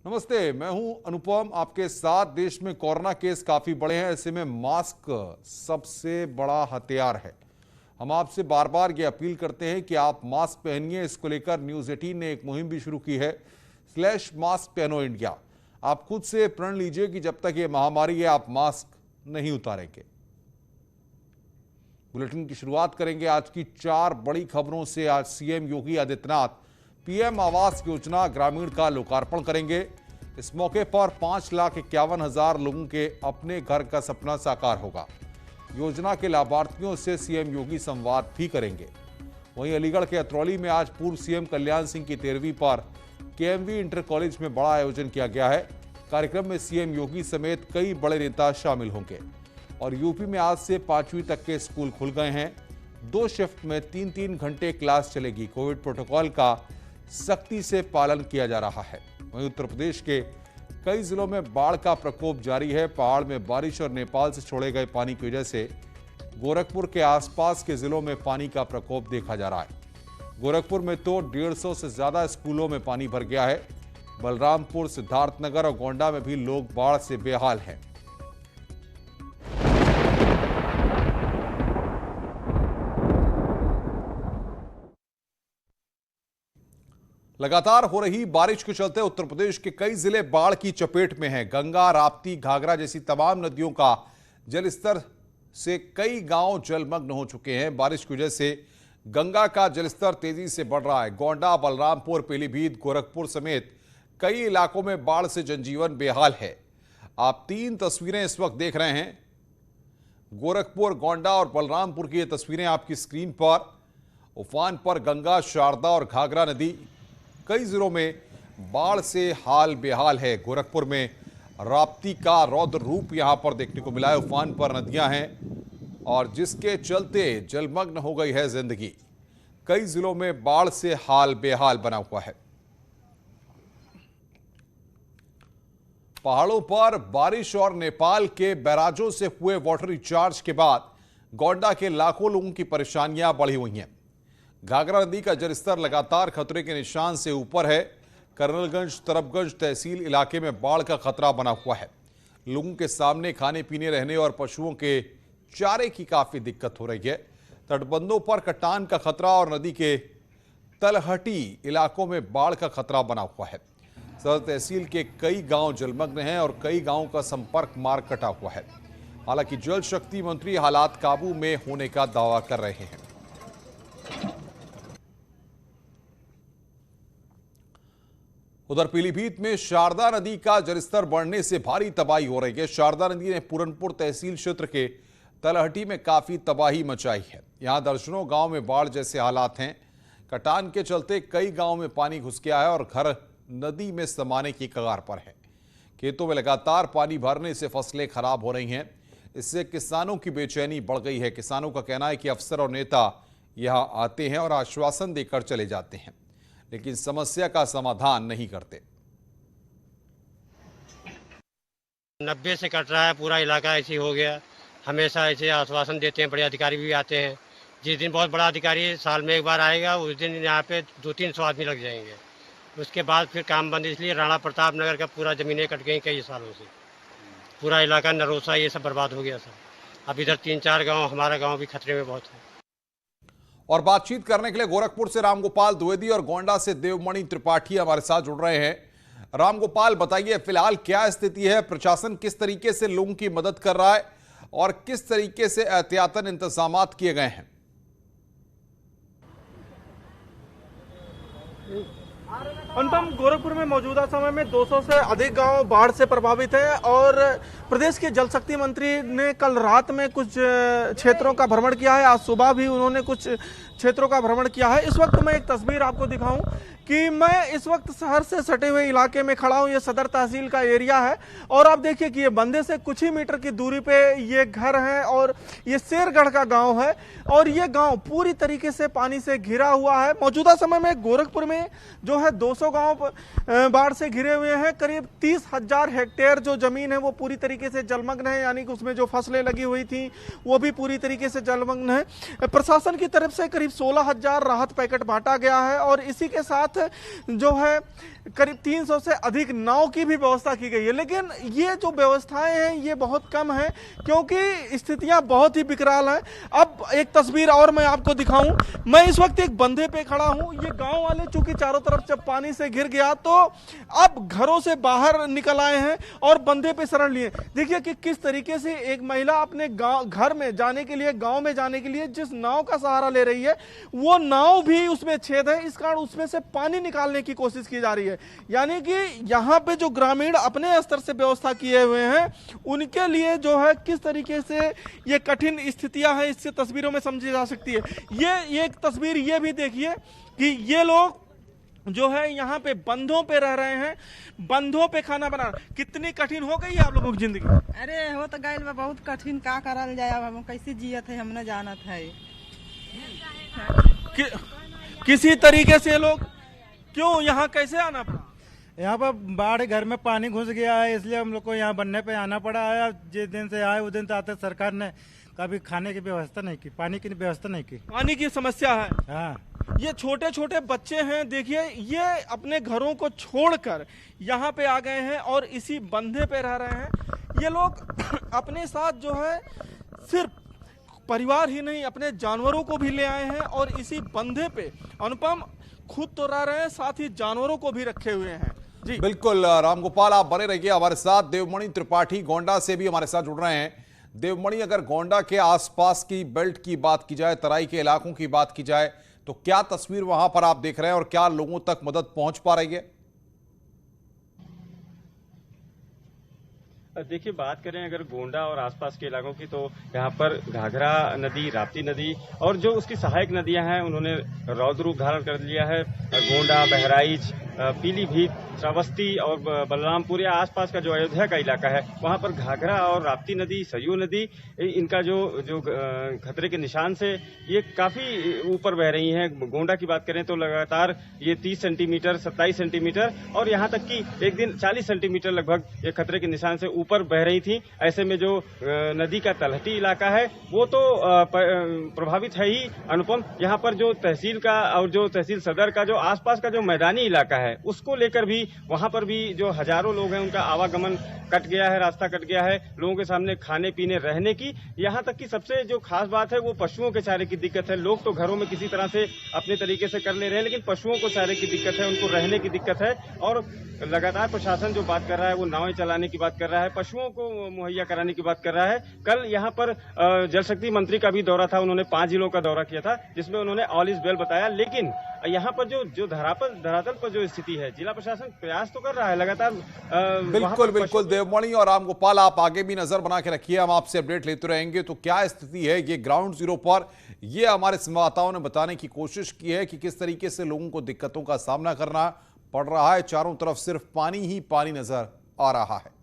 नमस्ते, मैं हूं अनुपम आपके साथ। देश में कोरोना केस काफी बढ़े हैं, ऐसे में मास्क सबसे बड़ा हथियार है। हम आपसे बार बार ये अपील करते हैं कि आप मास्क पहनिए। इसको लेकर न्यूज 18 ने एक मुहिम भी शुरू की है, /मास्क पहनो इंडिया। आप खुद से प्रण लीजिए कि जब तक ये महामारी है आप मास्क नहीं उतारेंगे। बुलेटिन की शुरुआत करेंगे आज की 4 बड़ी खबरों से। आज सीएम योगी आदित्यनाथ पीएम आवास योजना ग्रामीण का लोकार्पण करेंगे। इस मौके पर 5,51,000 लोगों के अपने घर का सपना साकार होगा। योजना के लाभार्थियों से सीएम योगी संवाद भी करेंगे। वहीं अलीगढ़ के अतरौली में आज पूर्व सीएम कल्याण सिंह की 13वीं पर केएमवी इंटर कॉलेज में बड़ा आयोजन किया गया है। कार्यक्रम में सीएम योगी समेत कई बड़े नेता शामिल होंगे। और यूपी में आज से 5वीं तक के स्कूल खुल गए हैं। 2 शिफ्ट में 3-3 घंटे क्लास चलेगी। कोविड प्रोटोकॉल का सख्ती से पालन किया जा रहा है। वहीं उत्तर प्रदेश के कई जिलों में बाढ़ का प्रकोप जारी है। पहाड़ में बारिश और नेपाल से छोड़े गए पानी की वजह से गोरखपुर के आसपास के जिलों में पानी का प्रकोप देखा जा रहा है। गोरखपुर में तो 150 से ज्यादा स्कूलों में पानी भर गया है। बलरामपुर, सिद्धार्थनगर और गोंडा में भी लोग बाढ़ से बेहाल हैं। लगातार हो रही बारिश के चलते उत्तर प्रदेश के कई जिले बाढ़ की चपेट में हैं। गंगा, राप्ती, घाघरा जैसी तमाम नदियों का जलस्तर से कई गांव जलमग्न हो चुके हैं। बारिश की वजह से गंगा का जलस्तर तेजी से बढ़ रहा है। गोंडा, बलरामपुर, पीलीभीत, गोरखपुर समेत कई इलाकों में बाढ़ से जनजीवन बेहाल है। आप 3 तस्वीरें इस वक्त देख रहे हैं। गोरखपुर, गोंडा और बलरामपुर की ये तस्वीरें आपकी स्क्रीन पर। उफान पर गंगा, शारदा और घाघरा नदी। कई जिलों में बाढ़ से हाल बेहाल है। गोरखपुर में राप्ती का रौद्र रूप यहां पर देखने को मिला है। उफान पर नदियां हैं और जिसके चलते जलमग्न हो गई है जिंदगी। कई जिलों में बाढ़ से हाल बेहाल बना हुआ है। पहाड़ों पर बारिश और नेपाल के बैराजों से हुए वाटर रिचार्ज के बाद गोंडा के लाखों लोगों की परेशानियां बढ़ी हुई हैं। घाघरा नदी का जलस्तर लगातार खतरे के निशान से ऊपर है। कर्नलगंज, तरबगंज तहसील इलाके में बाढ़ का खतरा बना हुआ है। लोगों के सामने खाने पीने, रहने और पशुओं के चारे की काफी दिक्कत हो रही है। तटबंधों पर कटान का खतरा और नदी के तलहटी इलाकों में बाढ़ का खतरा बना हुआ है। सदर तहसील के कई गांव जलमग्न हैं और कई गांवों का संपर्क मार्ग कटा हुआ है। हालांकि जल शक्ति मंत्री हालात काबू में होने का दावा कर रहे हैं। उधर पीलीभीत में शारदा नदी का जलस्तर बढ़ने से भारी तबाही हो रही है। शारदा नदी ने पूरनपुर तहसील क्षेत्र के तलहटी में काफी तबाही मचाई है। यहां दर्जनों गांव में बाढ़ जैसे हालात हैं। कटान के चलते कई गांव में पानी घुस गया है और घर नदी में समाने की कगार पर है। खेतों में लगातार पानी भरने से फसलें खराब हो रही हैं। इससे किसानों की बेचैनी बढ़ गई है। किसानों का कहना है कि अफसर और नेता यहां आते हैं और आश्वासन देकर चले जाते हैं, लेकिन समस्या का समाधान नहीं करते। 90 से कट रहा है, पूरा इलाका ऐसे हो गया। हमेशा ऐसे आश्वासन देते हैं, बड़े अधिकारी भी आते हैं। जिस दिन बहुत बड़ा अधिकारी साल में एक बार आएगा, उस दिन यहाँ पे 200-300 आदमी लग जाएंगे। उसके बाद फिर काम बंद। इसलिए राणा प्रताप नगर का पूरा ज़मीनें कट गई कई सालों से। पूरा इलाका नरोसा ये सब बर्बाद हो गया सब। अब इधर 3-4 गाँव, हमारा गाँव भी खतरे में बहुत है। और बातचीत करने के लिए गोरखपुर से रामगोपाल द्विवेदी और गोंडा से देवमणि त्रिपाठी हमारे साथ जुड़ रहे हैं। रामगोपाल, बताइए फिलहाल क्या स्थिति है? प्रशासन किस तरीके से लोगों की मदद कर रहा है और किस तरीके से एहतियातन इंतजामात किए गए हैं? अनुपम, गोरखपुर में मौजूदा समय में 200 से अधिक गांव बाढ़ से प्रभावित है और प्रदेश के जल शक्ति मंत्री ने कल रात में कुछ क्षेत्रों का भ्रमण किया है। आज सुबह भी उन्होंने कुछ क्षेत्रों का भ्रमण किया है। इस वक्त मैं एक तस्वीर आपको दिखाऊं कि मैं इस वक्त शहर से सटे हुए इलाके में खड़ा हूं। ये सदर तहसील का एरिया है और आप देखिए कि ये बंदे से कुछ ही मीटर की दूरी पे ये घर है और ये शेरगढ़ का गांव है और ये गांव पूरी तरीके से पानी से घिरा हुआ है। मौजूदा समय में गोरखपुर में जो है 200 गांव बाढ़ से घिरे हुए हैं। करीब 30,000 हेक्टेयर जो जमीन है वो पूरी तरीके से जलमग्न है, यानी कि उसमें जो फसलें लगी हुई थी वो भी पूरी तरीके से जलमग्न है। प्रशासन की तरफ से करीब 16,000 राहत पैकेट बांटा गया है और इसी के साथ जो है करीब 300 से अधिक नाव की भी व्यवस्था की गई है। लेकिन ये जो व्यवस्थाएं हैं ये बहुत कम है, क्योंकि स्थितियां बहुत ही विकराल हैं। अब एक तस्वीर और मैं आपको दिखाऊं। मैं इस वक्त एक बंधे पे खड़ा हूं। ये गांव वाले चूंकि चारों तरफ जब पानी से घिर गया तो अब घरों से बाहर निकल आए हैं और बंधे पे शरण लिए। देखिए कि किस तरीके से एक महिला अपने घर में जाने के लिए, गांव में जाने के लिए जिस नाव का सहारा ले रही है, वो नाव भी उसमें छेद है, इस कारण उसमें से पानी निकालने की कोशिश की जा रही है। यानी कि यहाँ पे जो ग्रामीण अपने स्तर से व्यवस्था किए हुए हैं, उनके लिए जो है किस तरीके से ये कठिन स्थितियां हैं, इससे तस्वीरों में समझी जा सकती है। ये एक तस्वीर ये भी देखिए कि ये लोग जो है यहाँ पे बंधों पे रह रहे हैं, बंधों पे खाना बनाना। कितनी कठिन हो गई है आप लोगों की जिंदगी? अरे हो तो गैल बहुत कठिन, का करल जाए, अब हम कैसे जियत है, हमने जानत है। किसी तरीके से लोग क्यों यहाँ कैसे आना पड़ा? यहाँ पर बाढ़, घर में पानी घुस गया है, इसलिए हम लोग को यहाँ बनने पे आना पड़ा है। जिस दिन से आए उस दिन से आते सरकार ने कभी खाने की व्यवस्था नहीं की, पानी की व्यवस्था नहीं की। पानी की समस्या है। हाँ, ये छोटे छोटे बच्चे हैं, देखिए ये अपने घरों को छोड़कर यहाँ पे आ गए हैं और इसी बंधे पे रह रहे हैं। ये लोग अपने साथ जो है सिर्फ परिवार ही नहीं, अपने जानवरों को भी ले आए हैं और इसी बंधे पे अनुपम खुद तो रह रहे हैं, साथ ही जानवरों को भी रखे हुए हैं। जी बिल्कुल रामगोपाल, आप बने रहिए हमारे साथ। देवमणि त्रिपाठी गोंडा से भी हमारे साथ जुड़ रहे हैं। देवमणि, अगर गोंडा के आसपास की बेल्ट की बात की जाए, तराई के इलाकों की बात की जाए, तो क्या तस्वीर वहां पर आप देख रहे हैं और क्या लोगों तक मदद पहुंच पा रही है? देखिए, बात करें अगर गोंडा और आसपास के इलाकों की, तो यहाँ पर घाघरा नदी, राप्ती नदी और जो उसकी सहायक नदियां हैं उन्होंने रौद्र रूप धारण कर लिया है। गोंडा, बहराइच, पीलीभीत, श्रावस्ती और बलरामपुर या आसपास का जो अयोध्या का इलाका है, वहाँ पर घाघरा और राप्ती नदी, सरयू नदी, इनका जो खतरे के निशान से ये काफ़ी ऊपर बह रही हैं। गोंडा की बात करें तो लगातार ये 30 सेंटीमीटर, 27 सेंटीमीटर और यहाँ तक कि एक दिन 40 सेंटीमीटर लगभग ये खतरे के निशान से ऊपर बह रही थी। ऐसे में जो नदी का तलहटी इलाका है वो तो प्रभावित है ही अनुपम। यहाँ पर जो तहसील का और जो तहसील सदर का जो आसपास का जो मैदानी इलाका है, उसको लेकर भी वहां पर भी जो हजारों लोग हैं उनका आवागमन कट गया है, रास्ता कट गया है। लोगों के सामने खाने पीने, रहने की, यहाँ तक कि सबसे जो खास बात है वो पशुओं के चारे की दिक्कत है। लोग तो घरों में किसी तरह से अपने तरीके से कर ले रहे हैं, लेकिन पशुओं को चारे की दिक्कत है, उनको रहने की दिक्कत है। और लगातार प्रशासन जो बात कर रहा है वो नावें चलाने की बात कर रहा है, पशुओं को मुहैया कराने की बात कर रहा है। कल यहाँ पर जल शक्ति मंत्री का भी दौरा था, उन्होंने 5 जिलों का दौरा किया था, जिसमें उन्होंने ऑल इज वेल बताया। लेकिन यहाँ पर जो धरातल पर जो स्थिति है, जिला प्रशासन प्रयास तो कर रहा है लगातार। बिल्कुल देवमणि और रामगोपाल, आप आगे भी नजर बना के रखिए, हम आपसे अपडेट लेते रहेंगे। तो क्या स्थिति है ये ग्राउंड जीरो पर, ये हमारे संवाददाताओं ने बताने की कोशिश की है कि किस तरीके से लोगों को दिक्कतों का सामना करना पड़ रहा है। चारों तरफ सिर्फ पानी ही पानी नजर आ रहा है।